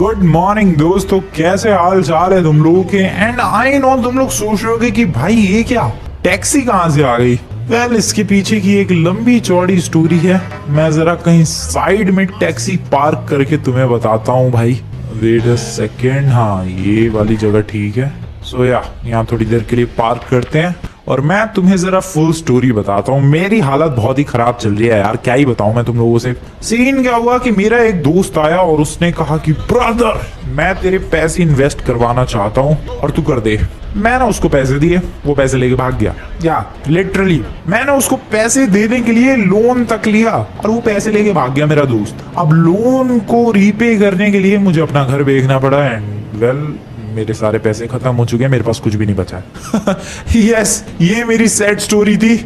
Good morning दोस्तों, कैसे हाल चाल है तुम लोगों के। एंड आई नो तुम लोग सोच रहे होगे कि भाई ये क्या टैक्सी कहां से आ गई। वेल इसके पीछे की एक लंबी चौड़ी स्टोरी है। मैं जरा कहीं साइड में टैक्सी पार्क करके तुम्हें बताता हूँ भाई। वेट अ सेकेंड, हाँ ये वाली जगह ठीक है। सो यहाँ थोड़ी देर के लिए पार्क करते हैं और मैं तुम्हें जरा फुल स्टोरी बताता हूँ। मेरी हालत बहुत ही खराब चल रही है यार, क्या ही बताऊं मैं तुम लोगों से। सीन क्या हुआ कि मेरा एक दोस्त आया और उसने कहा कि ब्रदर मैं तेरे पैसे इन्वेस्ट करवाना चाहता हूँ और तू कर दे। मैंने उसको पैसे दिए, वो पैसे लेके भाग गया। या लिटरली मैंने उसको पैसे देने के लिए लोन तक लिया और वो पैसे लेके भाग गया मेरा दोस्त। अब लोन को रीपे करने के लिए मुझे अपना घर बेचना पड़ा एंड वेल मेरे सारे पैसे खत्म हो चुके हैं, मेरे पास कुछ भी नहीं बचा है। यस ये मेरी सैड स्टोरी थी।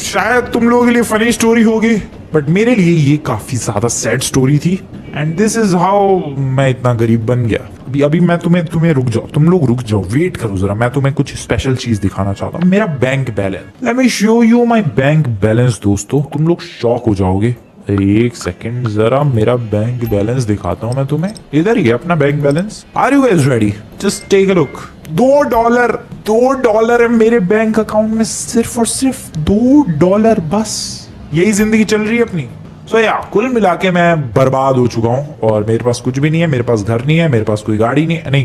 शायद तुम लोगों के लिए फनी स्टोरी होगी बट मेरे लिए ये काफी ज्यादा सैड स्टोरी थी एंड दिस इज हाउ मैं इतना गरीब बन गया। अभी मैं तुम्हें रुक जाओ, तुम लोग रुक जाओ, वेट करो जरा। मैं तुम्हें कुछ स्पेशल चीज दिखाना चाहता हूँ, मेरा bank balance. Let me show you my bank balance. दोस्तों तुम लोग शॉक हो जाओगे। एक सेकंड जरा मेरा बैंक बैलेंस दिखाता हूँ मैं तुम्हें। इधर ही है अपना bank balance. Are you guys ready? Just take a look. $2 है मेरे बैंक अकाउंट में, सिर्फ और सिर्फ $2। बस यही जिंदगी चल रही है अपनी। सो कुल मिला के मैं बर्बाद हो चुका हूँ और मेरे पास कुछ भी नहीं है। मेरे पास घर नहीं है, मेरे पास कोई गाड़ी नहीं,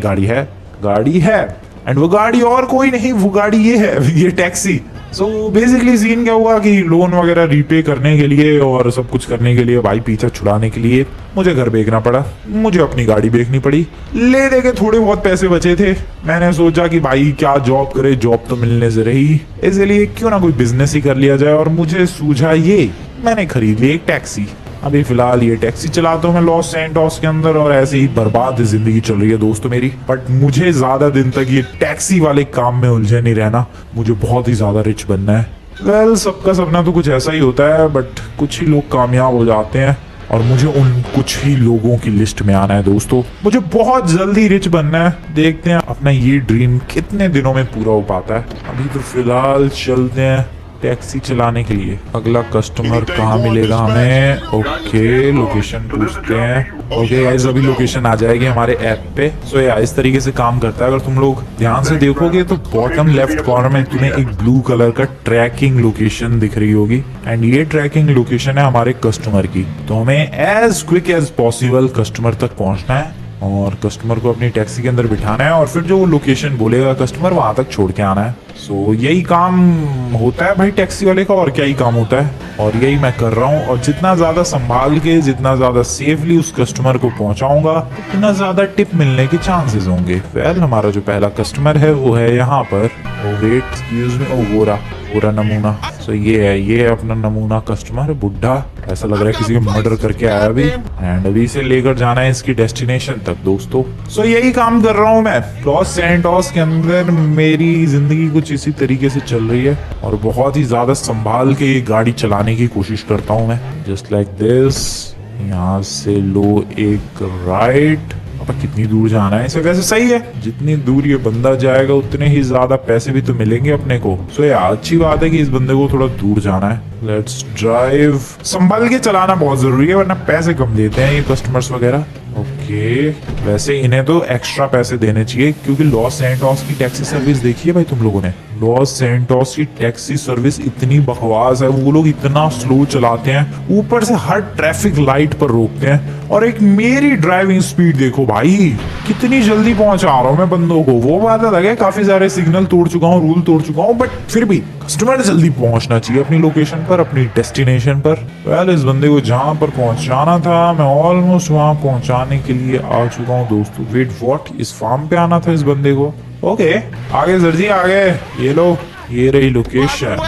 गाड़ी है एंड वो गाड़ी और कोई नहीं, वो गाड़ी ये है, ये टैक्सी। सो बेसिकली सीन क्या हुआ कि लोन वगैरह रीपे करने के लिए और सब कुछ करने के लिए, भाई पीछा छुड़ाने के लिए मुझे घर बेचना पड़ा, मुझे अपनी गाड़ी बेचनी पड़ी। ले दे के थोड़े बहुत पैसे बचे थे। मैंने सोचा कि भाई क्या जॉब करे, जॉब तो मिलने से रही, इसलिए क्यों ना कोई बिजनेस ही कर लिया जाए। और मुझे सूझा ये, मैंने खरीद ली एक टैक्सी। अभी फिलहाल ये टैक्सी चलाता हूँ मैं लॉस सैंटोस के अंदर और ऐसे ही बर्बाद जिंदगी चल रही है दोस्तों मेरी। बट मुझे ज्यादा दिन तक ये टैक्सी वाले काम में उलझे नहीं रहना, मुझे बहुत ही ज्यादा रिच बनना है। वेल सबका सपना तो कुछ ऐसा ही होता है बट कुछ ही लोग कामयाब हो जाते हैं और मुझे उन कुछ ही लोगों की लिस्ट में आना है दोस्तों। मुझे बहुत जल्दी रिच बनना है। देखते हैं अपना ये ड्रीम कितने दिनों में पूरा हो पाता है। अभी तो फिलहाल चलते हैं टैक्सी चलाने के लिए। अगला कस्टमर कहाँ मिलेगा हमें? ओके लोकेशन पूछते हैं। ओके गाइस अभी लोकेशन आ जाएगी हमारे ऐप पे। सो इस तरीके से काम करता है। अगर तुम लोग ध्यान से देखोगे तो बॉटम लेफ्ट कॉर्नर में तुम्हें एक ब्लू कलर का ट्रैकिंग लोकेशन दिख रही होगी एंड ये ट्रैकिंग लोकेशन है हमारे कस्टमर की। तो हमें as quick as possible customer तक पहुंचना है और कस्टमर को अपनी टैक्सी के अंदर बिठाना है और फिर जो वो लोकेशन बोलेगा कस्टमर वहां तक छोड़ के आना है। सो यही काम होता है भाई टैक्सी वाले का, और क्या ही काम होता है। और यही मैं कर रहा हूँ और जितना ज्यादा संभाल के, जितना ज्यादा सेफली उस कस्टमर को पहुंचाऊंगा उतना ज्यादा टिप मिलने के चांसेस होंगे। वेल हमारा जो पहला कस्टमर है वो है यहाँ पर। वेट एक्सक्यूज मी, वो रहा नमूना। सो ये है अपना नमूना कस्टमर, बुढ़ा, ऐसा लग रहा है किसी को मर्डर करके आया अभी एंड अभी इसे लेकर जाना है इसकी डेस्टिनेशन तक दोस्तों। सो यही काम कर रहा हूँ मैं लॉस सैंटोस के अंदर। मेरी जिंदगी कुछ इसी तरीके से चल रही है और बहुत ही ज्यादा संभाल के ये गाड़ी चलाने की कोशिश करता हूँ मैं। Just like this. यहाँ से लो एक राइट। अब कितनी दूर जाना है इसे? वैसे सही है, जितनी दूर ये बंदा जाएगा उतने ही ज्यादा पैसे भी तो मिलेंगे अपने को। सो यार अच्छी बात है कि इस बंदे को थोड़ा दूर जाना है। Let's drive. संभल के चलाना बहुत जरूरी है वरना पैसे कम देते हैं ये कस्टमर्स वगैरह। ओके वैसे इन्हें तो एक्स्ट्रा पैसे देने चाहिए क्योंकि लॉस सैंटोस की टैक्सी सर्विस देखी है भाई तुम लोगों ने? लॉस सैंटोस की टैक्सी सर्विस इतनी बकवास है, वो लोग इतना स्लो चलाते हैं, ऊपर से हर ट्रैफिक लाइट पर रोकते हैं। और एक मेरी ड्राइविंग स्पीड देखो भाई, कितनी जल्दी पहुंचा रहा हूं मैं बंदों को। वो बात अलग है काफी सारे सिग्नल तोड़ चुका हूँ, रूल तोड़ चुका हूँ, बट फिर भी कस्टमर जल्दी पहुंचना चाहिए अपनी लोकेशन पर, अपनी डेस्टिनेशन पर। वेल इस बंदे को जहां पर पहुंचाना था मैं ऑलमोस्ट वहां पहुंचाने के लिए आ चुका हूँ दोस्तों। Wait what? इस फार्म पे आना था इस बंदे को। ओके आगे सर जी आगे, ये लो ये रही लोकेशन।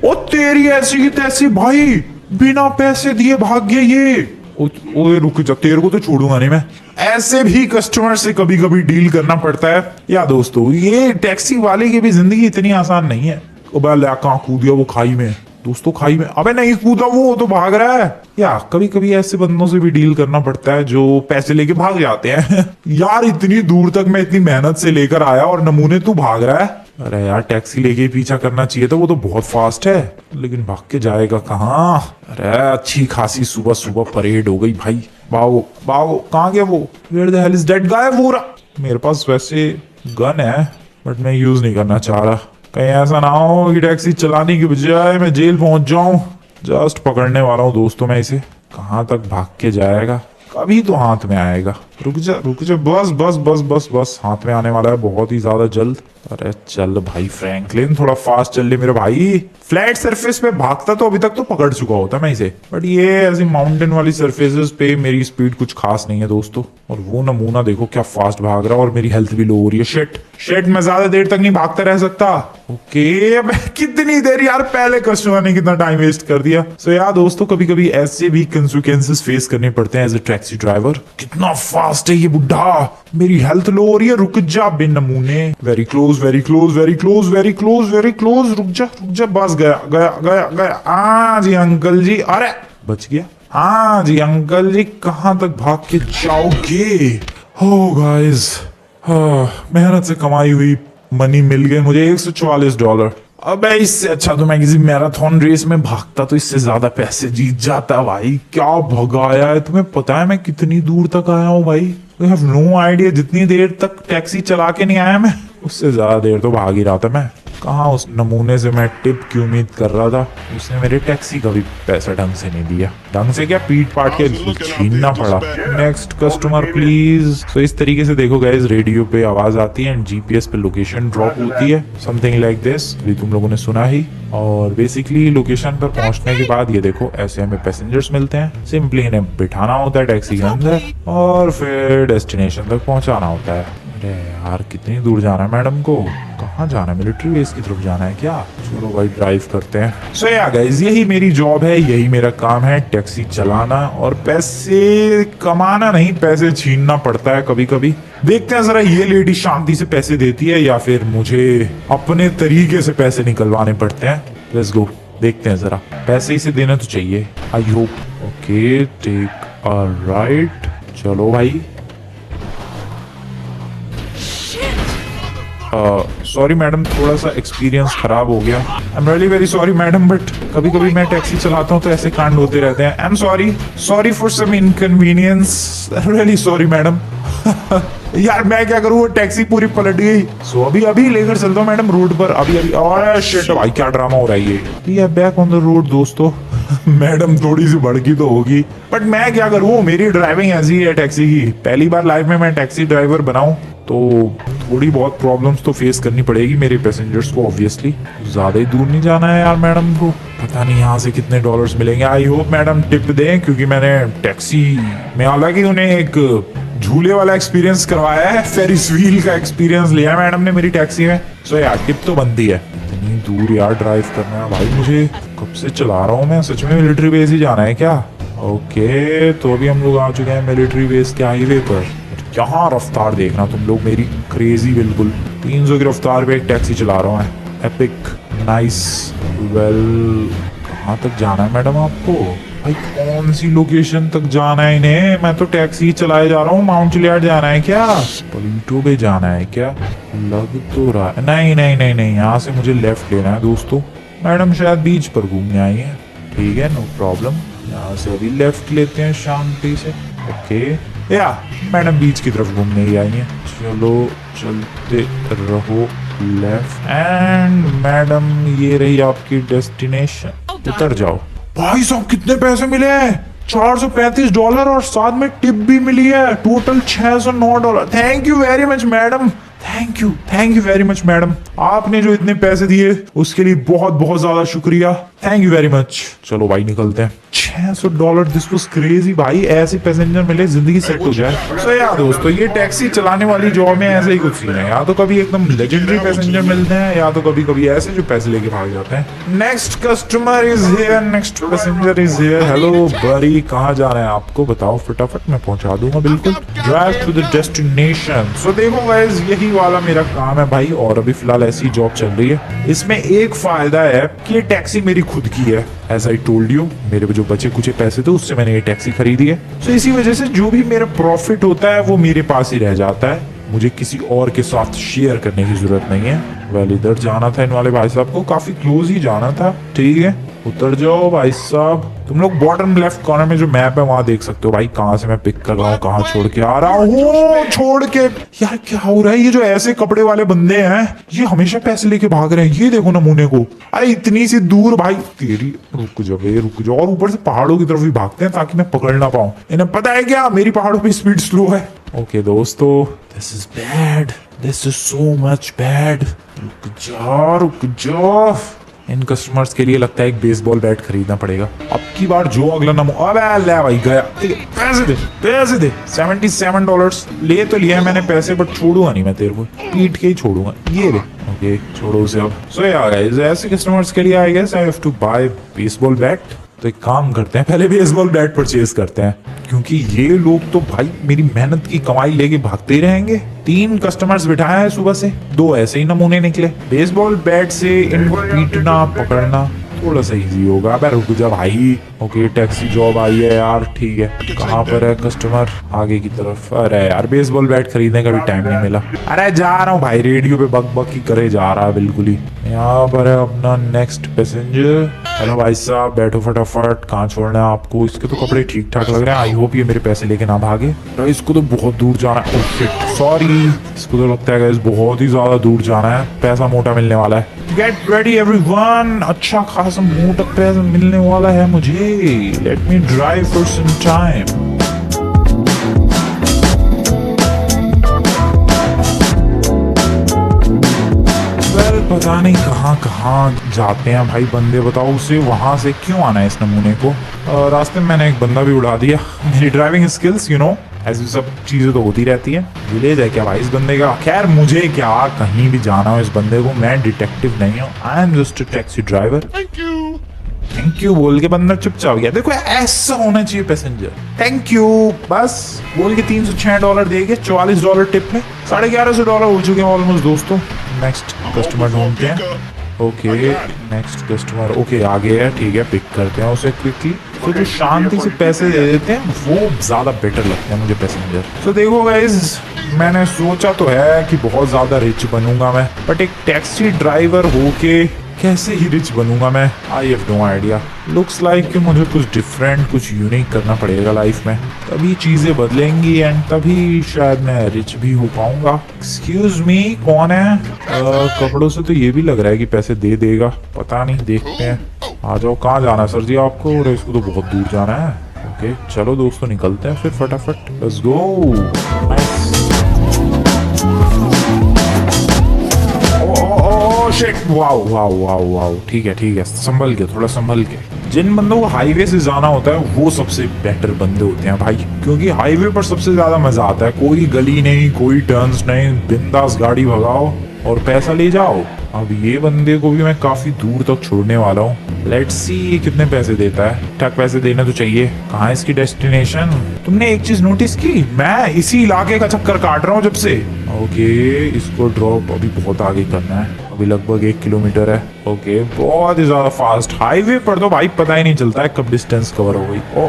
ओ तेरी ऐसी की तैसी भाई, बिना पैसे दिए भाग गया ये। ओए रुक जा, तेरे को तो छोड़ूंगा नहीं मैं। ऐसे भी कस्टमर से कभी कभी डील करना पड़ता है या दोस्तों। ये टैक्सी वाले की भी जिंदगी इतनी आसान नहीं है। कहाँ कूद गया वो? खाई में दोस्तों, खाई में। अबे नहीं कूदा, वो तो भाग रहा है। या कभी कभी ऐसे बंदों से भी डील करना पड़ता है जो पैसे लेके भाग जाते हैं। यार इतनी दूर तक मैं इतनी मेहनत से लेकर आया और नमूने तू भाग रहा है। अरे यार टैक्सी लेके पीछा करना चाहिए था, वो तो बहुत फास्ट है लेकिन भाग के जाएगा कहाँ। अरे अच्छी खासी सुबह सुबह परेड हो गई भाई। भागो भागो, कहाँ गया वो? Where the hell is that guy? वो रहा। मेरे पास वैसे गन है बट मैं यूज नहीं करना चाह रहा, कहीं ऐसा ना हो कि टैक्सी चलाने की बजाय मैं जेल पहुंच जाऊं। जस्ट पकड़ने वाला हूँ दोस्तों मैं इसे। कहाँ तक भाग के जाएगा, कभी तो हाथ में आएगा। रुक जा बस बस बस बस बस, हाथ में आने वाला है बहुत ही ज्यादा जल्द। अरे चल भाई फ्रैंकलिन, थोड़ा फास्ट चल ले मेरे भाई। फ्लैट सरफेस पे भागता तो अभी तक तो पकड़ चुका होता मैं इसे, बट ये ऐसी माउंटेन वाली सरफेसेस पे मेरी स्पीड कुछ खास नहीं है दोस्तों। और वो नमूना देखो क्या फास्ट भाग रहा है, और मेरी हेल्थ भी लो हो रही है। शिट मैं ज्यादा देर तक नहीं भागता रह सकता। ओके अब कितनी देर यार, पहले कस्टमर ने कितना टाइम वेस्ट कर दिया। सो यार दोस्तों, कभी कभी ऐसे भी कंसिक्वेंसेस फेस करने पड़ते हैं एज ए टैक्सी ड्राइवर। कितना फास्ट है ये बुढ़ा, मेरी हेल्थ लो हो रही है। रुक जा बिन नमूने। Very close very close very close very close very close. रुक जा बस गया गया गया गया। हाँ जी अंकल जी, अरे बच गया। हाँ जी अंकल जी, कहाँ तक भाग के जाओगे? हो गाइस, मेहनत से कमाई हुई मनी मिल गए मुझे $144। अब इससे अच्छा तो मैं किसी मैराथन रेस में भागता तो इससे ज्यादा पैसे जीत जाता भाई। क्या भगाया है, तुम्हें पता है मैं कितनी दूर तक आया हूँ भाई? You have no idea. जितनी देर तक टैक्सी चला के नहीं आया मैं, उससे ज्यादा देर तो भाग ही रहा था मैं। कहाँ उस नमूने से मैं टिप की उम्मीद कर रहा था, उसने मेरे टैक्सी का भी पैसा ढंग से नहीं दिया। ढंग से क्या, पीट पाट के छीनना पड़ा। Next customer please. तो इस तरीके से देखो गाइस, रेडियो पे आवाज आती है एंड जीपीएस पे लोकेशन ड्रॉप होती है, समथिंग लाइक दिस। ये तुम लोगों ने सुना ही। और बेसिकली लोकेशन पर पहुंचने के बाद ये देखो ऐसे हमें पैसेंजर्स मिलते हैं। सिंपली इन्हें बिठाना होता है टैक्सी के अंदर और फिर डेस्टिनेशन तक पहुंचाना होता है। अरे यार कितनी दूर जाना है मैडम को? कहाँ जाना है? मिलिट्री बेस की तरफ जाना है क्या? चलो भाई ड्राइव करते हैं। सो या गाइस, यही मेरी जॉब है, यही मेरा काम है, टैक्सी चलाना। और पैसे कमाना नहीं, पैसे छीनना पड़ता है कभी कभी। देखते हैं जरा ये लेडी शांति से पैसे देती है या फिर मुझे अपने तरीके से पैसे निकलवाने पड़ते हैं। लेट्स गो, देखते हैं जरा। पैसे इसे देना तो चाहिए, I hope. Okay take a right. चलो भाई। सॉरी मैडम, थोड़ा सा एक्सपीरियंस खराब हो गया। I am really very sorry madam, but कभी कभी मैं टैक्सी चलाता हूँ तो ऐसे कांड होते रहते हैं। I am sorry for some inconvenience, really sorry madam. यार मैं क्या करूँ, वो टैक्सी पूरी पलट गई। सो अभी लेकर चलता हूँ मैडम रोड पर, अभी। और शिट भाई क्या ड्रामा हो रहा है ये। We are back on the road दोस्तों। मैडम थोड़ी सी भड़की तो होगी, बट मैं क्या करूँ, मेरी ड्राइविंग ऐसी है टैक्सी की। पहली बार लाइफ में मैं टैक्सी ड्राइवर बनाऊं तो थोड़ी बहुत प्रॉब्लम्स तो फेस करनी पड़ेगी मेरे पैसेंजर्स को ऑब्वियसली। ज्यादा ही दूर नहीं जाना है यार मैडम को। पता नहीं यहाँ से कितने डॉलर्स मिलेंगे। आई होप मैडम टिप दें, क्योंकि मैंने टैक्सी में हालांकि उन्हें एक झूले वाला एक्सपीरियंस करवाया है, फेरिस व्हील का एक्सपीरियंस लिया मैडम ने मेरी टैक्सी में। सो यार टिप तो बनती है। इतनी दूर यार ड्राइव करना है भाई मुझे, कब से चला रहा हूँ मैं। सच में मिलिट्री बेस ही जाना है क्या? ओके तो अभी हम लोग आ चुके हैं मिलिट्री बेस के हाईवे पर। यहाँ रफ्तार देखना तुम लोग मेरी, क्रेजी बिल्कुल। 300 की रफ्तार पे एक टैक्सी चला रहा हूँ मैं। Epic, nice, well. कहाँ तक जाना है मैडम आपको? भाई कौन सी लोकेशन तक जाना है इन्हें? मैं तो टैक्सी चलाए जा रहा हूँ। माउंट चिलियार्ड जाना है क्या? पलीटो पे जाना है क्या? लग तो रहा है। नहीं, यहाँ से मुझे लेफ्ट लेना है दोस्तों। मैडम शायद बीच पर घूमने आई है। ठीक है, नो प्रॉब्लम। यहाँ से अभी लेफ्ट लेते हैं शांति से। ओके या मैडम बीच की तरफ घूमने ही आई है। चलो चलते रहो लेफ्ट। एंड मैडम ये रही आपकी डेस्टिनेशन, उतर जाओ। भाई साहब कितने पैसे मिले हैं? $435 और साथ में टिप भी मिली है। Total $609। Thank you very much madam, thank you very much madam. आपने जो इतने पैसे दिए उसके लिए बहुत बहुत ज्यादा शुक्रिया। Thank you very much. चलो भाई निकलते हैं। $600, दिस वाज क्रेजी भाई। ऐसे पैसेंजर मिले जिंदगी सेट हो जाए। सो यार दोस्तों, ये टैक्सी चलाने वाली जॉब में ऐसे ही कुछ सीन है। या तो कभी एकदम लेजेंडरी पैसेंजर मिलते हैं, या तो कभी कभी ऐसे जो पैसे लेके भाग जाते हैं। Next customer is here, next passenger is here. Hello बड़ी, कहाँ जाना है आपको? बताओ फटाफट, मैं पहुंचा दूंगा बिल्कुल। Drive to the destination. So देखो गाइस, यही वाला मेरा काम है भाई, और अभी फिलहाल ऐसी जॉब चल रही है। इसमें एक फायदा है कि ये टैक्सी मेरी खुद की है। एज आई टोल्ड यू, मेरे जो बचे कुछ पैसे थे उससे मैंने ये टैक्सी खरीदी है। तो इसी वजह से जो भी मेरा प्रॉफिट होता है वो मेरे पास ही रह जाता है, मुझे किसी और के साथ शेयर करने की जरूरत नहीं है। वेल इधर जाना था इन वाले भाई साहब को, काफी क्लोज ही जाना था। ठीक है, उतर जाओ भाई साहब। तुम लोग बॉटम लेफ्ट कॉर्नर में जो मैप है वहां देख सकते हो भाई, कहाँ से मैं पिक कर रहा हूँ, कहाँ छोड़ के आ रहा हूँ। छोड़ के यार क्या हो रहा है, ये जो ऐसे कपड़े वाले बंदे हैं ये हमेशा पैसे लेके भाग रहे हैं। ये देखो नमूने को, अरे इतनी सी दूर भाई तेरी, रुक जाओ बे, रुक जाओ। और ऊपर से पहाड़ों की तरफ भी भागते हैं ताकि मैं पकड़ ना पाऊं। इन्हें पता है क्या मेरी पहाड़ों पे स्पीड स्लो है। ओके दोस्तों, this is bad, this is so much bad. रुक जाओ। इन कस्टमर्स के लिए लगता है एक बेसबॉल बैट खरीदना पड़ेगा। अब की बार जो अगला नमो, अबे ले भाई गया। पैसे दे $77 ले तो लिया है मैंने पैसे, बट छोड़ूंगा नहीं मैं तेरे को, पीट के ही छोड़ूंगा। ये ले, ओके छोड़ो उसे अब। सो यार गाइस, ऐसे कस्टमर्स के लिए I guess I have to buy baseball bat. तो एक काम करते हैं, पहले बेसबॉल बैट परचेज करते हैं, क्योंकि ये लोग तो भाई मेरी मेहनत की कमाई लेके भागते ही रहेंगे। 3 कस्टमर्स बिठाए हैं सुबह से, 2 ऐसे ही नमूने निकले। बेसबॉल बैट से इनको पीटना पकड़ना थोड़ा सा इजी होगा। अबे रुक जा भाई। ओके टैक्सी जॉब आई है यार, ठीक है। कहाँ पर है कस्टमर, आगे की तरफ। अरे यार बेसबॉल बैट खरीदने का भी टाइम नहीं मिला। अरे जा रहा हूँ भाई, रेडियो पे बक बक ही करे जा रहा है बिल्कुल ही। यहाँ पर है अपना नेक्स्ट पैसेंजर। हेलो भाई साहब, बैठो फटाफट, कहाँ छोड़ना है आपको। इसके तो कपड़े ठीक ठाक लग रहे हैं, आई होप ये मेरे पैसे लेके ना भागे। तो इसको तो बहुत दूर जाना है। Oh shit, sorry. इसको तो लगता है गाइस बहुत ही ज्यादा दूर जाना है, पैसा मोटा मिलने वाला है। गेट रेडी एवरीवन, अच्छा खासा मोटा पैसा मिलने वाला है मुझे। Let me drive for some time. पता नहीं कहाँ कहाँ जाते हैं भाई बंदे, बताओ उसे वहां से क्यों आना है इस नमूने को। रास्ते में मैंने एक बंदा भी उड़ा दिया। मेरी ड्राइविंग स्किल्स ऐसी सब चीजें तो होती रहती है। विलेज है क्या भाई इस बंदे का। खैर मुझे क्या, कहीं भी जाना हो इस बंदे को, मैं डिटेक्टिव नहीं हूँ, I am just a taxi driver. Thank you बोल के बंदा चुपचाप गया। देखो ऐसा होना चाहिए पैसेंजर, थैंक यू बस बोल के। $306 दे के $44 टिप में $1150 हो चुके हैं ऑलमोस्ट दोस्तों। नेक्स्ट कस्टमर ढूंढते हैं। ओके नेक्स्ट कस्टमर, ओके आगे है, ठीक है पिक करते हैं उसे क्विकली। तो जो शांति से पैसे दे देते हैं वो ज्यादा बेटर लगते हैं मुझे पैसेंजर। तो देखो गाइस, मैंने सोचा तो है कि बहुत ज्यादा रिच बनूंगा मैं, बट एक टैक्सी ड्राइवर होके कैसे ही रिच बनूंगा मैं, I have no idea. Looks like कि मुझे कुछ डिफरेंट, कुछ यूनिक करना पड़ेगा लाइफ में, तभी चीजें बदलेंगी एंड तभी शायद मैं रिच भी हो पाऊंगा। एक्सक्यूज मी, कौन है? कपड़ों से तो ये भी लग रहा है कि पैसे दे देगा, पता नहीं, देखते हैं। आ जाओ, कहाँ जाना है सर जी आपको? और इसको तो बहुत दूर जाना है। ओके चलो दोस्तों निकलते हैं फिर फटाफट, let's go. Wow wow wow wow, ठीक है संभल के, थोड़ा संभल के। जिन बंदों को हाईवे से जाना होता है वो सबसे बेटर बंदे होते हैं भाई, क्योंकि हाईवे पर सबसे ज्यादा मजा आता है। कोई गली नहीं, कोई टर्न्स नहीं, बिंदास गाड़ी भगाओ और पैसा ले जाओ। अब ये बंदे को भी मैं काफी दूर तक छोड़ने वाला हूँ। लेट्स सी ये कितने पैसे देता है। ठीक पैसे देने तो चाहिए। कहाँ है इसकी डेस्टिनेशन? तुमने एक चीज नोटिस की, मैं इसी इलाके का चक्कर काट रहा हूँ जब से। ओके इसको ड्रॉप अभी बहुत आगे करना है, अभी लगभग 1 किलोमीटर है। ओके बहुत ही ज्यादा फास्ट। हाईवे पर तो भाई पता ही नहीं चलता है कब डिस्टेंस कवर हो गई। ओ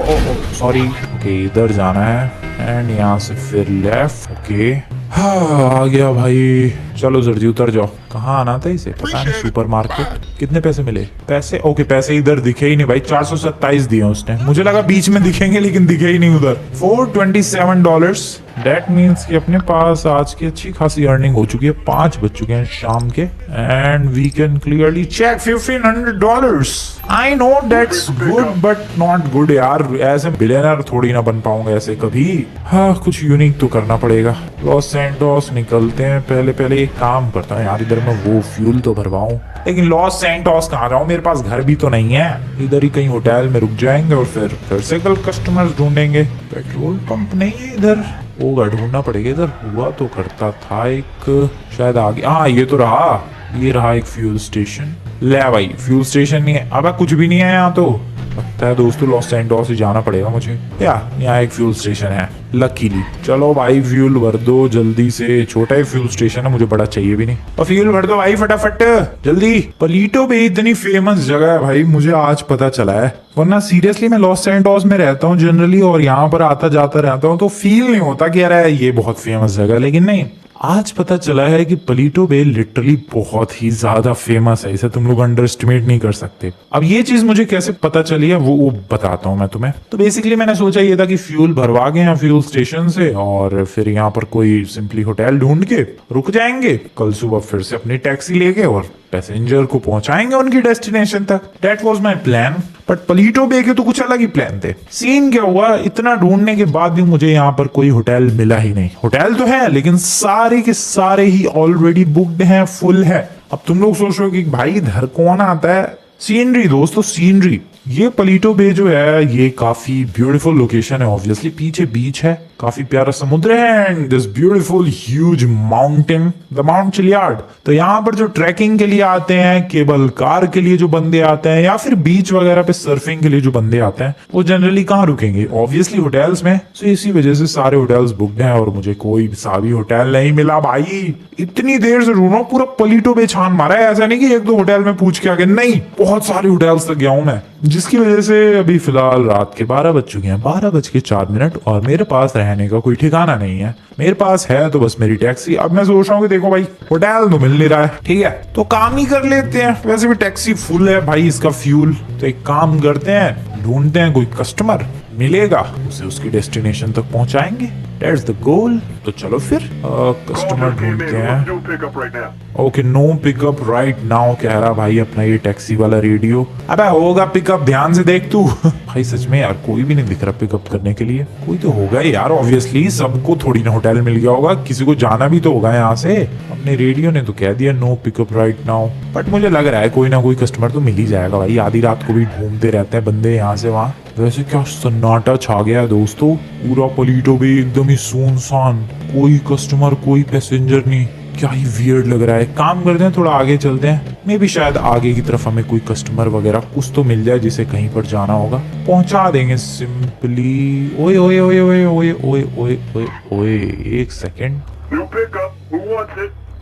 सॉरी। ओके इधर जाना है एंड यहाँ से फिर लेफ्ट। ओके हाँ आ गया भाई, चलो जल्दी उतर जाओ। कहाँ आना था इसे, पता नहीं। सुपरमार्केट। कितने पैसे मिले? पैसे ओके पैसे इधर दिखे ही नहीं भाई, 427 दिए उसने। मुझे लगा बीच में दिखेंगे लेकिन दिखे ही नहीं उधर। $427। दैट मीन्स कि अपने पास आज की अच्छी खासी अर्निंग हो चुकी है। 5 बज चुके हैं शाम के and we can clearly check $1,500। I know that's good but not good यार, ऐसे बिलियनर थोड़ी ना बन पाऊंगा ऐसे कभी। हाँ कुछ यूनिक तो करना पड़ेगा। लॉस सैंटोस निकलते हैं। पहले एक काम करता हूँ यार, इधर मैं वो फ्यूल तो भरवाऊं, लेकिन लॉस सैंटोस कहाँ जाऊँ, मेरे पास घर भी तो नहीं है। इधर ही कहीं होटल में रुक जाएंगे और फिर से कल कस्टमर्स ढूंढेंगे। पेट्रोल पंप नहीं है इधर, होगा, ढूंढना पड़ेगा। इधर हुआ तो करता था एक, शायद आगे। हाँ ये तो रहा, ये रहा एक फ्यूल स्टेशन। ले भाई फ्यूल स्टेशन नहीं है, अब कुछ भी नहीं है यहाँ तो। लगता है दोस्तों लॉस सैंटोस ही जाना पड़ेगा मुझे। यहाँ एक फ्यूल स्टेशन है लकीली। चलो भाई फ्यूल भर दो जल्दी से। छोटा ही फ्यूल स्टेशन है, मुझे बड़ा चाहिए भी नहीं। और फ्यूल भर दो भाई फटाफट जल्दी। पलीटो भी इतनी फेमस जगह है भाई, मुझे आज पता चला है, वरना सीरियसली मैं लॉस सैंटोस में रहता हूँ जनरली और यहाँ पर आता जाता रहता हूँ तो फील नहीं होता कि यार ये बहुत फेमस जगह। लेकिन नहीं, आज पता चला है कि पलीटो बे लिटरली बहुत ही ज्यादा फेमस है, इसे तुम लोग अंडर एस्टिमेट नहीं कर सकते। अब ये चीज मुझे कैसे पता चली है वो बताता हूँ मैं तुम्हें। तो बेसिकली मैंने सोचा ये था कि फ्यूल भरवा के यहाँ फ्यूल स्टेशन से और फिर यहाँ पर कोई सिंपली होटल ढूंढ के रुक जाएंगे, कल सुबह फिर से अपनी टैक्सी लेके और पैसेंजर को पहुंचाएंगे उनकी डेस्टिनेशन तक। That was my plan. But Paleto Bay के तो कुछ अलग ही प्लान थे। सीन क्या हुआ, इतना ढूंढने के बाद भी मुझे यहाँ पर कोई होटल मिला ही नहीं। होटल तो है लेकिन सारे के सारे ही ऑलरेडी बुक्ड हैं, फुल है। अब तुम लोग सोच रहे हो कि भाई इधर कौन आता है। सीनरी दोस्तों, सीनरी। ये पलीटो बे जो है ये काफी ब्यूटीफुल लोकेशन है। ऑब्वियसली पीछे बीच है, काफी प्यारा समुद्र है and this beautiful huge mountain, the mount Chiliad. तो यहाँ पर जो ट्रैकिंग के लिए आते हैं, केबल कार के लिए जो बंदे आते हैं या फिर बीच वगैरह पे सर्फिंग के लिए जो बंदे आते हैं वो जनरली कहाँ रुकेंगे, ऑब्वियसली होटल्स में। तो इसी वजह से सारे होटल्स बुक्ड हैं और मुझे कोई सा भी होटल नहीं मिला भाई। इतनी देर से ढूंढा, पूरा पलीटो बे छान मारा है। ऐसा नहीं कि एक दो होटल में पूछ के आ गए, नहीं, बहुत सारे होटल्स तक गया हूं मैं। जिसकी वजह से अभी फिलहाल रात के 12 बज चुके हैं, 12:04 और मेरे पास रहने का कोई ठिकाना नहीं है। मेरे पास है तो बस मेरी टैक्सी। अब मैं सोच रहा हूँ कि देखो भाई होटल तो मिल नहीं रहा है, ठीक है, तो काम ही कर लेते हैं। वैसे भी टैक्सी फुल है भाई, इसका फ्यूल। तो एक काम करते हैं, ढूंढते हैं कोई कस्टमर मिलेगा, उसे उसकी डेस्टिनेशन तक पहुंचाएंगे। That's the goal। तो चलो फिर कस्टमर ढूंढते हैं। Okay, no pickup right now कह रहा भाई अपना ये टैक्सी वाला रेडियो। अबे होगा पिकअप, ध्यान से देख तू। भाई सच में यार कोई भी नहीं दिख रहा पिकअप करने के लिए। कोई तो होगा यार, ऑब्वियसली सबको थोड़ी ना होटल मिल गया होगा, किसी को जाना भी तो होगा यहाँ से। अपने रेडियो ने तो कह दिया no pickup right now, but मुझे लग रहा है कोई ना कोई कस्टमर तो मिल ही जाएगा भाई। आधी रात को भी घूमते रहते हैं बंदे यहाँ से वहाँ। वैसे क्या सन्नाटा छा गया है दोस्तों, पूरा पलीटो भी एकदम ही सुनसान, कोई कस्टमर कोई पैसेंजर नहीं। क्या ही वियर्ड लग रहा है। काम करते हैं, थोड़ा आगे चलते हैं, मे भी शायद आगे की तरफ हमें कोई कस्टमर वगैरह कुछ तो मिल जाए जिसे कहीं पर जाना होगा, पहुंचा देंगे सिंपली। ओए ओए ओए ओए ओए ओए ओए ओए ओए, एक सेकेंड।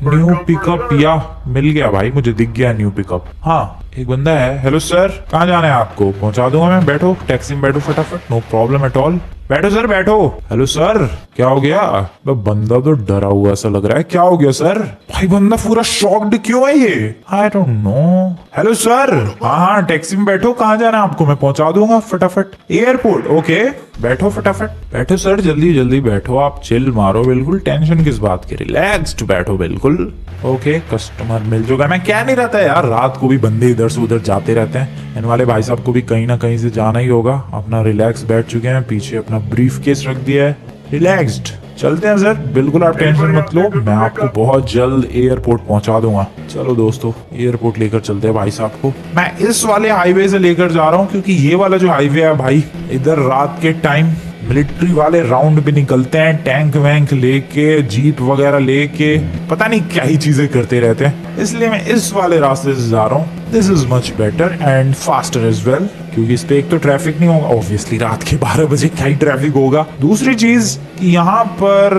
न्यू पिकअप या मिल गया भाई, मुझे दिख गया न्यू पिकअप। हाँ एक बंदा है। हेलो सर, कहाँ जाना है आपको? पहुंचा दूंगा मैं, बैठो टैक्सी में बैठो फटाफट, नो प्रॉब्लम एट ऑल। बैठो सर बैठो। हेलो सर, क्या हो गया? बंदा तो डरा हुआ सा लग रहा है। क्या हो गया सर? भाई बंदा पूरा शॉक्ड क्यों है ये? I don't know. Hello sir, हाँ टैक्सी में बैठो, कहाँ जाना है आपको? मैं पहुंचा दूंगा फटाफट। एयरपोर्ट, ओके बैठो फटाफट। बैठो सर, जल्दी जल्दी बैठो, आप चिल मारो बिल्कुल, टेंशन किस बात की, रिलैक्स्ड बैठो बिल्कुल। ओके कस्टमर मिल जाएगा। मैं क्या नहीं रहता यार, रात को भी बंदे इधर से उधर जाते रहते हैं। इन वाले भाई साहब को भी कहीं ना कहीं से जाना ही होगा। अपना रिलैक्स बैठ चुके हैं, पीछे अपना ब्रीफ केस रख दिया है, रिलैक्स्ड। चलते हैं सर, बिल्कुल आप टेंशन मत लो, मैं आपको बहुत जल्द एयरपोर्ट पहुंचा दूंगा। चलो दोस्तों एयरपोर्ट लेकर चलते हैं भाई साहब को। मैं इस वाले हाईवे से लेकर जा रहा हूँ क्योंकि ये वाला जो हाईवे है भाई, इधर रात के टाइम मिलिट्री वाले राउंड भी निकलते हैं, टैंक वैंक लेके, जीप वगैरह लेके, पता नहीं क्या ही चीजें करते रहते हैं। इसलिए मैं इस वाले रास्ते से जा रहा हूँ। This is much better and faster as well, क्योंकि इस पे एक तो ट्रैफिक नहीं होगा, ऑब्वियसली रात के 12 बजे क्या ही ट्रैफिक होगा। दूसरी चीज यहाँ पर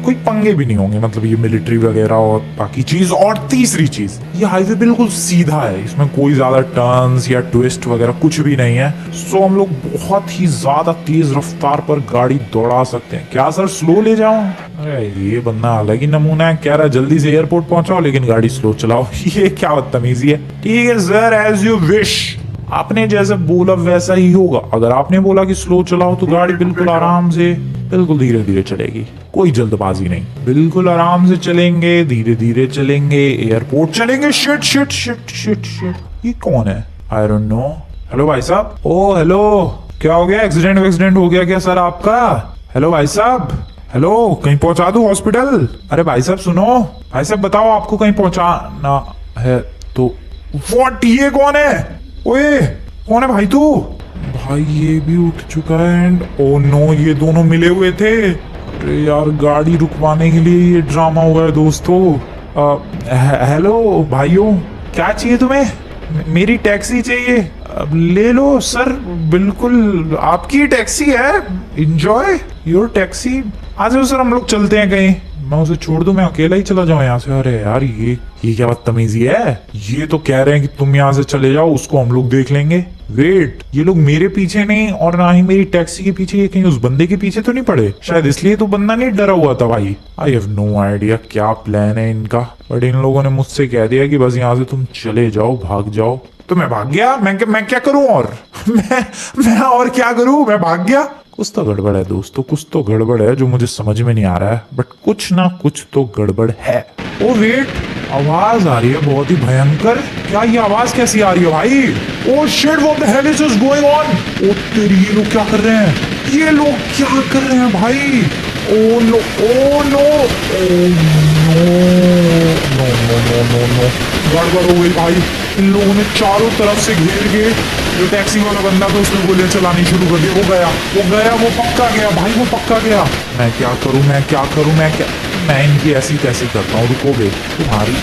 कोई पंगे भी नहीं होंगे, मतलब ये मिलिट्री वगैरह और बाकी चीज। और तीसरी चीज, ये हाईवे बिल्कुल सीधा है, इसमें कोई ज्यादा टर्न्स या ट्विस्ट वगैरह कुछ भी नहीं है। सो हम लोग बहुत ही ज्यादा तेज रफ्तार पर गाड़ी दौड़ा सकते हैं। क्या सर स्लो ले जाऊं? अरे ये बंदा अलग ही नमूना है, कह रहा जल्दी से एयरपोर्ट पहुंचाओ लेकिन गाड़ी स्लो चलाओ। ये क्या बदतमीजी है। ठीक है सर, एज यू विश, आपने जैसे बोला वैसा ही होगा। अगर आपने बोला कि स्लो चलाओ तो गाड़ी बिल्कुल आराम से, बिल्कुल धीरे धीरे चलेगी, कोई जल्दबाजी नहीं, बिल्कुल आराम से चलेंगे, धीरे धीरे चलेंगे, एयरपोर्ट चलेंगे। Shit shit shit shit shit, ये कौन है? I don't know. हेलो भाई साहब। ओ हेलो, क्या हो गया? एक्सीडेंट हो गया क्या सर आपका? हेलो भाई साहब, हेलो, कहीं पहुंचा दूं हॉस्पिटल? अरे भाई साहब सुनो, भाई साहब बताओ आपको कहीं पहुंचाना है तो। व्हाट, ये कौन है? ओए कौन है भाई तू? भाई ये भी उठ चुका है एंड ओ नो, ये दोनों मिले हुए थे। अरे यार गाड़ी रुकवाने के लिए ये ड्रामा हुआ है दोस्तों। हेलो भाइयों, क्या चाहिए तुम्हें? मेरी टैक्सी चाहिए। ले लो सर, बिल्कुल आपकी टैक्सी है, एंजॉय योर टैक्सी। आ जाओ सर, हम लोग चलते हैं कहीं। मैं उसे छोड़ दूं, मैं अकेला ही चला जाऊं यहाँ से? अरे यार ये क्या बदतमीजी है। ये तो कह रहे हैं कि तुम यहाँ से चले जाओ, उसको हम लोग देख लेंगे। वेट, ये लोग मेरे पीछे नहीं और ना ही मेरी टैक्सी के पीछे, ये कहीं उस बंदे के पीछे तो नहीं पड़े? शायद इसलिए तो बंदा नहीं डरा हुआ था भाई। आई हैव नो आइडिया क्या प्लान है इनका, बट इन लोगों ने मुझसे कह दिया कि बस यहाँ से तुम चले जाओ, भाग जाओ। तो मैं भाग गया। मैं क्या करूं और मैं और क्या करूं? मैं भाग गया। कुछ तो गड़बड़ है दोस्तों, कुछ तो गड़बड़ है जो मुझे समझ में नहीं आ रहा है, बट कुछ ना कुछ तो गड़बड़ है। ओ वेट, आवाज आ रही है बहुत ही भयंकर। क्या ये आवाज कैसी आ रही है भाई? Oh shit, what the hell is just going on? ओ तेरी, ये लोग क्या कर रहे हैं? ये लोग क्या कर रहे हैं भाई? Oh no, oh no, oh no, no no no no no, गड़बड़ हो गई भाई। इन लोगों ने चारों तरफ से घेर के जो टैक्सी वाला बंदा था उसने गोलियां चलानी शुरू कर दी। वो गया, वो पक्का गया भाई, वो पक्का गया। मैं क्या करूं, मैं इनकी ऐसी तैसी करता हूँ। रुकोगे तुम्हारी,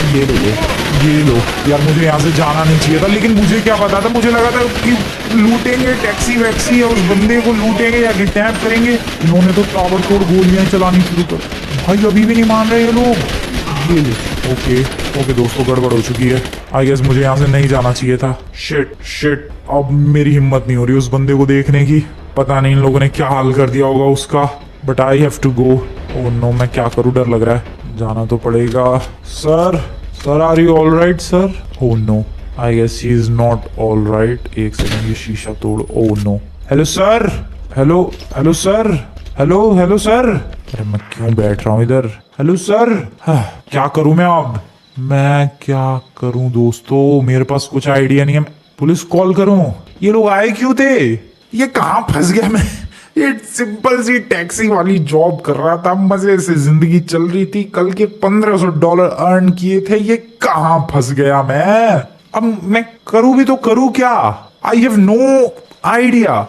ये लो यार, मुझे यहाँ से जाना नहीं चाहिए था, लेकिन मुझे क्या पता था, मुझे लगा था कि लूटेंगे टैक्सी वैक्सी या उस बंदे को लूटेंगे या किडनैप करेंगे। इन्होंने तो ताबड़तोड़ गोलियां चलानी शुरू कर भाई। अभी भी नहीं मान रहे ये लोग। ये ले, ओके दोस्तों, गड़बड़ हो चुकी है। आई गेस मुझे यहाँ से नहीं जाना चाहिए था। शिट, अब मेरी हिम्मत नहीं हो रही उस बंदे को देखने की। पता नहीं इन लोगों ने क्या हाल कर दिया होगा उसका, but I have to go. Oh no, मैं क्या करूं, डर लग रहा है, जाना तो पड़ेगा। Sir are you all right sir? Oh no, I guess he is not all right. एक सेकंड, ये शीशा तोड़। Oh no, hello sir, hello sir. अरे मैं क्यों बैठ रहा हूँ इधर? Hello sir. क्या करूं मैं क्या करूं दोस्तों, मेरे पास कुछ आइडिया नहीं है। पुलिस कॉल करूं? ये लोग आए क्यों थे? ये कहाँ फंस गया मैं? ये सिंपल सी टैक्सी वाली जॉब कर रहा था, मजे से जिंदगी चल रही थी, कल के $1500 अर्न किए थे, ये कहाँ फंस गया मैं? अब मैं करूं भी तो करूं क्या? I have no idea.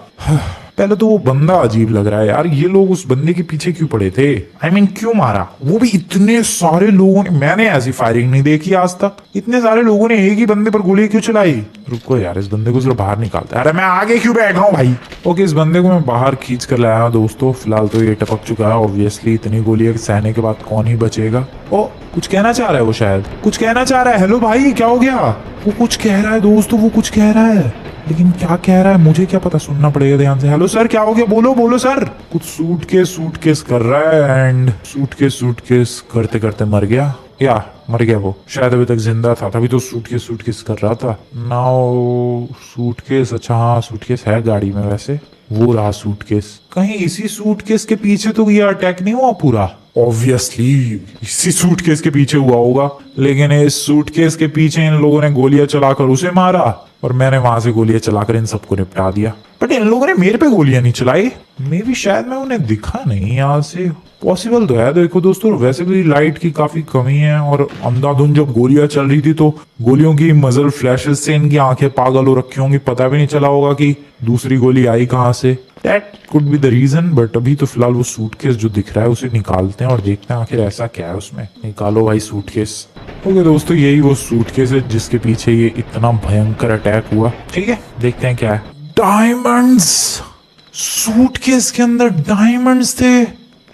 पहले तो वो बंदा अजीब लग रहा है यार, ये लोग उस बंदे के पीछे क्यों पड़े थे? I mean, क्यों मारा? वो भी इतने सारे लोगों ने, मैंने ऐसी फायरिंग नहीं देखी आज तक। इतने सारे लोगों ने एक ही बंदे पर गोली क्यों चलाई? रुको यार, इस बंदे को सिर्फ बाहर निकालता है। अरे मैं आगे क्यों बैठ रहा हूँ भाई? ओके, इस बंदे को मैं बाहर खींच कर लाया दोस्तों। फिलहाल तो ये टपक चुका है ऑब्वियसली, इतनी गोलियां सहने के बाद कौन ही बचेगा। ओ, कुछ कहना चाह रहा है वो, शायद कुछ कहना चाह रहा है। हेलो भाई, क्या हो गया? वो कुछ कह रहा है दोस्तों, वो कुछ कह रहा है, लेकिन क्या कह रहा है मुझे क्या पता, सुनना पड़ेगा ध्यान से। हेलो सर, क्या हो गया? बोलो सर। कुछ सूटकेस कर रहा है एंड सूटकेस करते करते मर गया, या मर गया वो, शायद अभी तक जिंदा था, तभी तो सूटकेस कर रहा था। नाउ सूटकेस, अच्छा हाँ सूटकेस है गाड़ी में वैसे, वो रहा सूटकेस। कहीं इसी सूटकेस के पीछे तो ये अटैक नहीं हुआ पूरा? ऑब्वियसली इसी सूटकेस के पीछे हुआ होगा, लेकिन इस सूटकेस के पीछे इन लोगों ने गोलियां चलाकर उसे मारा और मैंने वहां से गोलियां चलाकर इन सबको निपटा दिया। बट इन लोगों ने मेरे पे गोलियां नहीं चलाई। मे भी शायद मैं उन्हें दिखा नहीं यहाँ से, पॉसिबल तो है। देखो दोस्तों, वैसे भी लाइट की काफी कमी है और अंधाधुंध जब गोलियां चल रही थी तो गोलियों की मजल फ्लैशेस से इनकी आंखें पागल हो रखी होंगी, पता भी नहीं चला होगा कि दूसरी गोली आई कहाँ से। That could be the reason. But अभी तो फिलहाल वो सूटकेस जो दिख रहा है उसे निकालते हैं और देखते हैं आखिर ऐसा क्या है उसमें। निकालो भाई सूटकेस। ओके दोस्तों, यही वो सूटकेस है जिसके पीछे ये इतना भयंकर अटैक हुआ। ठीक है, देखते हैं क्या है। डायमंड्स, सूटकेस के अंदर डायमंड्स थे।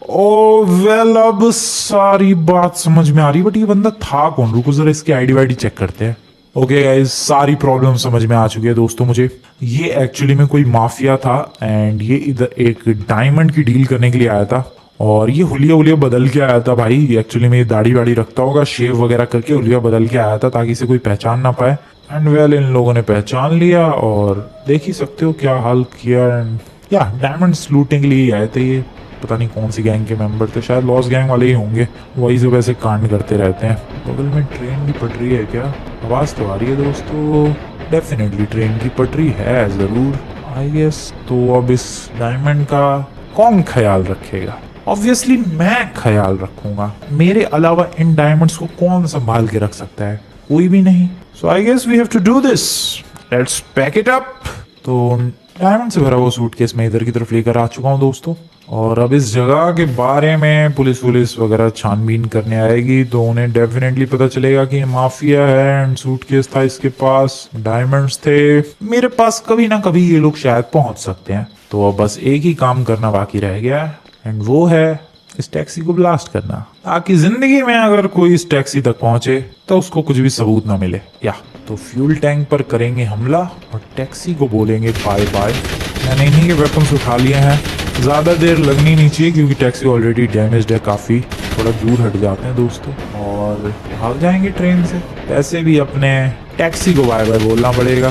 ओ वेल, अब सारी बात समझ में आ रही, बट ये बंदा था कौन? रुको जरा इसकी आईडी वाईडी चेक करते हैं। ओके गाइस, सारी प्रॉब्लम समझ में आ चुकी है दोस्तों मुझे। ये एक्चुअली में कोई माफिया था एंड ये इधर एक डायमंड की डील करने के लिए आया था और ये हुलिया बदल के आया था भाई। एक्चुअली में ये दाढ़ी वाड़ी रखता होगा, शेव वगैरह करके हुलिया बदल के आया था ताकि इसे कोई पहचान ना पाए। एंड वेल, इन लोगों ने पहचान लिया और देख ही सकते हो क्या हाल किया। एंड या डायमंड्स लूटने के लिए आए थे ये, पता नहीं कौन सी गैंग के मेंबर थे, शायद लॉस गैंग वाले ही होंगे, वही सब ऐसे कांड करते रहते हैं। बगल में ट्रेन की पटरी है क्या? आवाज तो आ रही है दोस्तों, डेफिनेटली ट्रेन की पटरी है जरूर आई गेस। तो अब इस डायमंड का कौन ख्याल रखेगा? ऑब्वियसली मैं ख्याल रखूंगा, मेरे अलावा इन डायमंड्स को कौन संभाल के रख सकता है? कोई भी नहीं। So I guess we have to do this, let's pack it up. तो डायमंड से भरा वो सूटकेस मैं इधर की तरफ लेकर आ चुका हूँ दोस्तों, और अब इस जगह के बारे में पुलिस वगैरह छानबीन करने आएगी तो उन्हें डेफिनेटली पता चलेगा कि ये माफिया है एंड सूटकेस था इसके पास, डायमंड्स थे मेरे पास, कभी ना कभी ये लोग शायद पहुंच सकते हैं। तो अब बस एक ही काम करना बाकी रह गया है एंड वो है इस टैक्सी को ब्लास्ट करना, ताकि जिंदगी में अगर कोई इस टैक्सी तक पहुंचे तो उसको कुछ भी सबूत ना मिले। या तो फ्यूल टैंक पर करेंगे हमला और टैक्सी को बोलेंगे बाय बाय। मैंने इन्हीं के वेपन्स उठा लिए हैं, ज्यादा देर लगनी नहीं चाहिए क्योंकि टैक्सी ऑलरेडी डैमेज्ड है काफी। थोड़ा दूर हट जाते हैं दोस्तों और भाग जाएंगे ट्रेन से। वैसे भी अपने टैक्सी को बाय बाय बोलना पड़ेगा।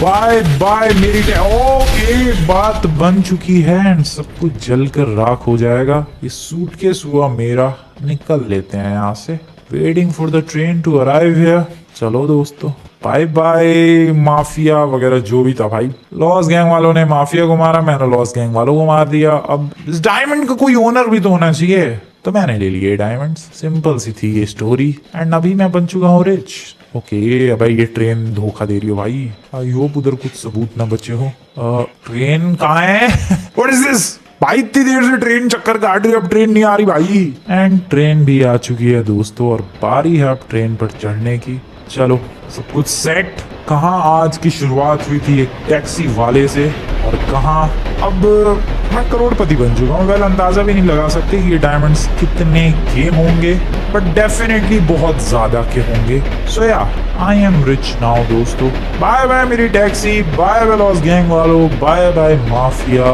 बाय बाय मेरी ओके, बात बन चुकी है एंड सब कुछ जलकर राख हो जाएगा। ये सूटकेस हुआ मेरा, निकल लेते हैं यहाँ से। Waiting for the train to arrive here. चलो दोस्तों बाय बाय। माफिया वगैरह जो भी था भाई, लॉस गैंग वालों ने माफिया को मारा, मैंने लॉस गैंग वालों को मार दिया। अब इस डायमंड का कोई ओनर भी तो होना चाहिए, तो मैंने ले लिए डायमंड्स। सिंपल सी थी ये स्टोरी एंड अभी मैं बन चुका हूँ रिच। ओके अब ये ट्रेन धोखा दे रही हो भाई। आई होप उधर कुछ सबूत ना बचे हो। ट्रेन कहाँ है? व्हाट इज दिस भाई? इतनी देर से ट्रेन चक्कर काट रही है, अब ट्रेन नहीं आ रही भाई। एंड ट्रेन भी आ चुकी है दोस्तों और बारी है अब ट्रेन पर चढ़ने की। चलो सब कुछ सेट। कहाँ आज की शुरुआत हुई थी एक टैक्सी वाले से और कहाँ अब मैं करोड़पति बन चुका हूँ। वेल अंदाजा भी नहीं लगा सकते कि ये डायमंड्स कितने के होंगे, बट डेफिनेटली बहुत ज्यादा के होंगे। So yeah I am rich now दोस्तों। बाय बाय मेरी taxi, bye bye Los gang वालों, bye bye mafia,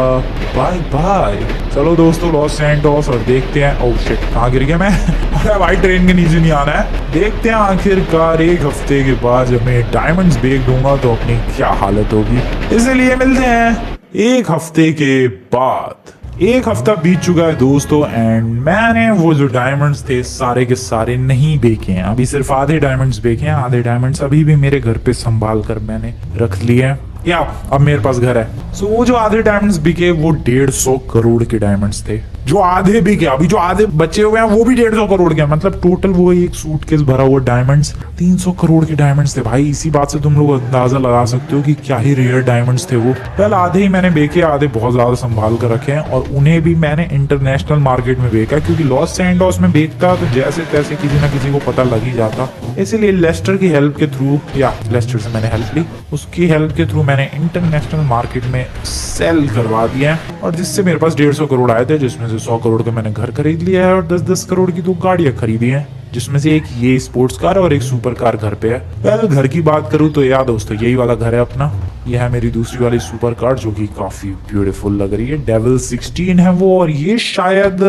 bye bye. चलो दोस्तों लॉस सैंटोस और देखते हैं। ओह शिट, कहाँ गिर गया मैं? अरे भाई ट्रेन के नीचे नहीं आना है। देखते हैं आखिरकार एक हफ्ते के बाद जब मैं डायमंड्स बेच दूंगा तो अपनी क्या हालत होगी। इसलिए मिलते हैं एक हफ्ते के बाद। एक हफ्ता बीत चुका है दोस्तों एंड मैंने वो जो डायमंड्स थे सारे के सारे नहीं बेचे हैं। अभी सिर्फ आधे डायमंड्स बेचे हैं। आधे डायमंड्स अभी भी मेरे घर पे संभाल कर मैंने रख लिए हैं। या अब मेरे पास घर है। सो वो जो आधे डायमंड्स बिके वो 150 करोड़ के डायमंड्स थे। जो आधे बिके, अभी जो आधे बचे हुए हैं वो भी 150 करोड़ के। मतलब टोटल वो एक सूटकेस भरा हुआ डायमंड्स 300 करोड़ के डायमंड्स थे भाई। इसी बात से तुम लोग अंदाजा लगा सकते हो कि क्या ही रेयर डायमंड्स थे वो। पहले आधे ही मैंने बेचे, आधे बहुत ज्यादा संभाल कर रखे हैं और उन्हें भी मैंने इंटरनेशनल मार्केट में बेचा क्योंकि लॉस सैंटोस में बेचता तो जैसे तैसे किसी ना किसी को पता लग ही जाता। इसीलिए लेस्टर की हेल्प के थ्रू, या लेस्टर से मैंने हेल्प ली, उसकी हेल्प के थ्रू मैंने इंटरनेशनल मार्केट में सेल करवा दिया है और जिससे मेरे पास 150 करोड़ आए थे, जिसमें से 100 करोड़ का मैंने घर खरीद लिया है और 10-10 करोड़ की 2 गाड़ियां खरीदी हैं, जिसमें से एक ये स्पोर्ट्स कार और एक सुपर कार घर पे है। वेल घर की बात करूं तो यार दोस्तों यही वाला घर है अपना। यह है मेरी दूसरी वाली सुपर कार जो कि काफी ब्यूटीफुल लग रही है। डेविल 16 है वो और ये शायद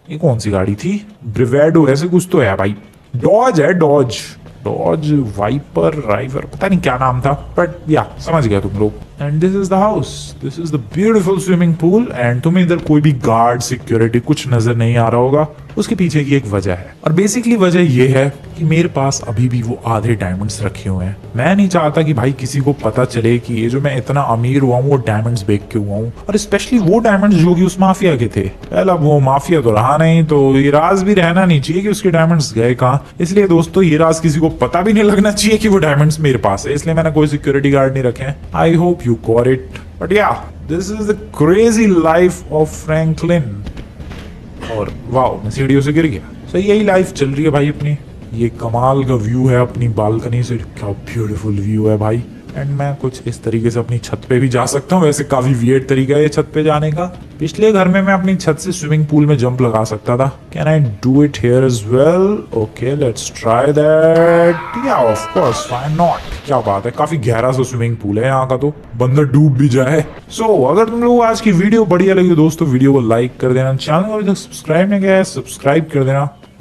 ये कौन सी गाड़ी थी? ब्रिवेडो ऐसे कुछ तो है भाई। डॉज है, डॉज वाइपर राइवर, पता नहीं क्या नाम था, बट या समझ गया तुम लोग। And this is the house, this is the beautiful swimming pool and तुम्हें इधर कोई भी गार्ड सिक्योरिटी कुछ नजर नहीं आ रहा होगा। उसके पीछे की एक वजह है और बेसिकली वजह यह है कि मेरे पास अभी भी वो आधे डायमंड्स रखे हुए हैं। मैं नहीं चाहता कि भाई किसी को पता चले कि ये जो मैं इतना अमीर हुआ हूँ वो डायमंड्स बेच के हुआ हूँ, और स्पेशली वो डायमंड्स जो कि उस माफिया के थे। पहला वो माफिया तो रहा नहीं, तो ये राज भी रहना नहीं चाहिए कि उसके डायमंड्स गए कहाँ। इसलिए दोस्तों ये राज किसी को पता भी नहीं लगना चाहिए कि वो डायमंड्स मेरे पास है, इसलिए मैंने कोई सिक्योरिटी गार्ड नहीं रखे हैं। I hope you got it. But yeah this is the crazy life of Franklin. और वाओ मैं सीढ़ियों से गिर गया। तो यही लाइफ चल रही है भाई अपनी। ये कमाल का व्यू है अपनी बालकनी से, क्या ब्यूटीफुल व्यू है भाई। एंड मैं कुछ इस तरीके से अपनी छत पे भी जा सकता हूँ। वैसे काफी वियर्ड तरीका है ये छत पे जाने का। पिछले घर में मैं अपनी छत से स्विमिंग पूल में जंप लगा सकता था। Can I do it here as well? Okay let's try that. Yeah of course why not. क्या बात है, काफी गहरा सा स्विमिंग पूल है यहाँ का, तो बंदा डूब भी जाए। सो अगर तुम लोग आज की वीडियो बढ़िया लगी दोस्तों, वीडियो को लाइक कर देना, चैनल को अभी तक सब्सक्राइब नहीं किया है सब्सक्राइब कर देना।